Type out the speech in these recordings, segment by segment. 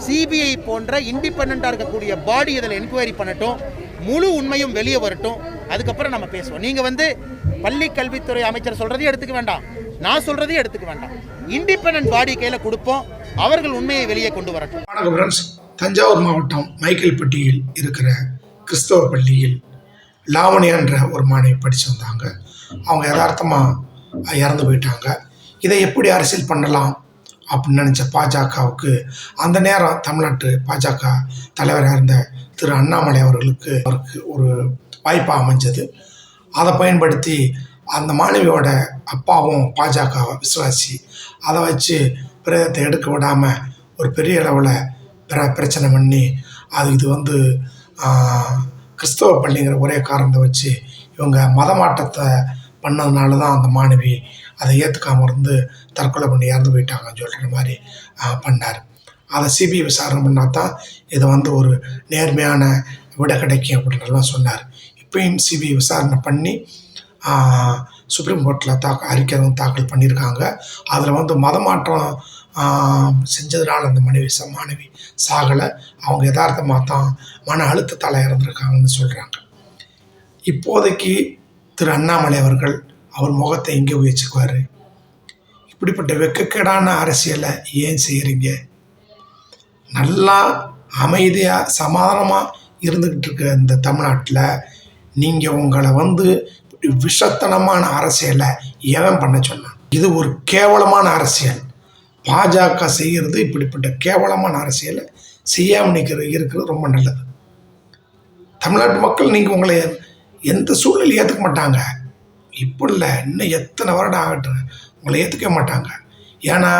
CBI போன்ற இண்டிபெண்டாக இருக்கக்கூடிய பாடி இதில் என்கொயரி பண்ணட்டும், முழு உண்மையும் வெளியே வரட்டும், அதுக்கப்புறம் நம்ம பேசுவோம். நீங்கள் பள்ளி கல்வித்துறை அமைச்சர் சொல்கிறதையும் எடுத்துக்க வேண்டாம், நான் சொல்கிறதையும் எடுத்துக்க வேண்டாம். இண்டிபெண்டன்ட் பாடி கையில் கொடுப்போம், அவர்கள் உண்மையை வெளியே கொண்டு வரட்டும். வணக்கம் ஃப்ரெண்ட்ஸ். தஞ்சாவூர் மாவட்டம் மைக்கேல்பட்டியில் இருக்கிற கிறிஸ்தவ பள்ளியில் லாவணியா என்ற ஒரு மாணவி படித்து வந்தாங்க. அவங்க யதார்த்தமாக இறந்து போயிட்டாங்க. இதை எப்படி அரசியல் பண்ணலாம் அப்படின்னு நினச்ச பாஜகவுக்கு அந்த நேரம் தமிழ்நாட்டு பாஜக தலைவராக இருந்த திரு அண்ணாமலை அவருக்கு ஒரு வாய்ப்பாக அமைஞ்சது. அதை பயன்படுத்தி அந்த மாணவியோட அப்பாவும் பாஜக விசுவாசி, அதை வச்சு பிரேதத்தை எடுக்க விடாமல் ஒரு பெரிய அளவில் பிரச்சனை பண்ணி இது கிறிஸ்தவ பள்ளிங்கிற ஒரே காரணத்தை வச்சு இவங்க மதமாற்றத்தை பண்ணதுனால தான் அந்த மாணவி அதை ஏற்றுக்காமல் இருந்து தற்கொலை பண்ணி இறந்து போயிட்டாங்கன்னு சொல்கிற மாதிரி பண்ணார். அதை சிபிஐ விசாரணை பண்ணால் தான் இதை ஒரு நேர்மையான விட கிடைக்கும் அப்படின்றலாம் சொன்னார். இப்பயும் சிபிஐ விசாரணை பண்ணி சுப்ரீம் கோர்ட்டில் அறிக்கை தாக்கல் பண்ணியிருக்காங்க. அதில் மதமாற்றம் செஞ்சதுனால அந்த மாணவி சாகலை, அவங்க யதார்த்தமாக தான் மன அழுத்தத்தால் இறந்துருக்காங்கன்னு சொல்கிறாங்க. இப்போதைக்கு திரு அண்ணாமலை அவர்கள் அவர் முகத்தை எங்கே வச்சுக்குவார்? இப்படிப்பட்ட வெக்கக்கேடான அரசியலை ஏன் செய்கிறீங்க? நல்லா அமைதியாக சமாதானமாக இருந்துக்கிட்டு இருக்க இந்த தமிழ்நாட்டில் நீங்கள் உங்களை விஷத்தனமான அரசியலை ஏன் பண்ண சொன்னான்? இது ஒரு கேவலமான அரசியல். பாஜக செய்கிறது இப்படிப்பட்ட கேவலமான அரசியலை செய்யாமல் இருக்கிறது ரொம்ப நல்லது. தமிழ்நாட்டு மக்கள் நீங்கள் உங்களை எந்த சூழ்நிலையும் ஏற்றுக்க மாட்டாங்க. இப்போ இல்லை, இன்னும் எத்தனை வருடம் ஆகட்டும், உங்களை ஏற்றுக்க மாட்டாங்க. ஏன்னா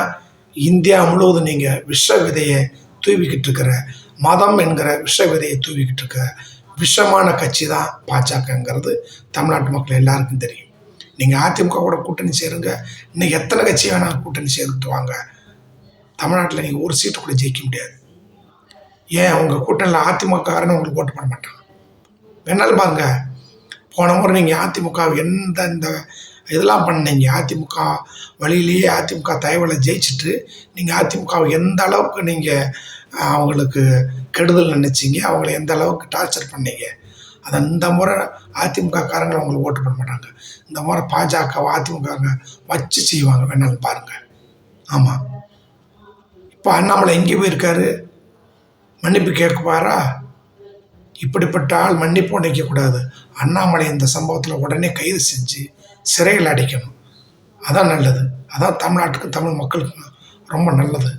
இந்தியா முழுவதும் நீங்கள் விஷ விதையை தூவிக்கிட்டு இருக்கிற, மதம் என்கிற விஷ விதையை தூவிக்கிட்டு இருக்கிற விஷமான கட்சி தான் பாஜகங்கிறது தமிழ்நாட்டு மக்கள் எல்லாருக்கும் தெரியும். நீங்கள் அதிமுக கூட கூட்டணி சேருங்க, இன்னும் எத்தனை கட்சி வேணால் கூட்டணி சேர்த்துட்டு வாங்க, தமிழ்நாட்டில் நீங்கள் ஒரு சீட்டு கூட ஜெயிக்க முடியாது. ஏன் உங்கள் கூட்டணியில் அதிமுககாரன்னு உங்களுக்கு ஓட்டு பண்ண மாட்டாங்க. வேணாலும் பாருங்க, போன முறை நீங்கள் அதிமுக இந்த இதெல்லாம் பண்ணீங்க, அதிமுக வழியிலேயே அதிமுக தயவில் ஜெயிச்சுட்டு நீங்கள் அதிமுகவை எந்த அளவுக்கு நீங்கள் அவங்களுக்கு கெடுதல் நினச்சிங்க, அவங்கள எந்த அளவுக்கு டார்ச்சர் பண்ணீங்க. அதை இந்த முறை அதிமுக காரங்களை அவங்களுக்கு ஓட்டு பண்ண மாட்டாங்க. இந்த முறை பாஜக அதிமுகங்க வச்சு செய்வாங்க, வேணாலும் பாருங்கள். ஆமாம், இப்போ அண்ணாமலை எங்கே போயிருக்காரு? மன்னிப்பு கேட்குவாரா? இப்படிப்பட்ட ஆள் மன்னிப்பு நினைக்கக்கூடாது. அண்ணாமலை இந்த சம்பவத்தில் உடனே கைது செஞ்சு சிறையில் அடைக்கணும். அதான் நல்லது. அதான் தமிழ்நாட்டுக்கு தமிழ் மக்களுக்கு ரொம்ப நல்லது.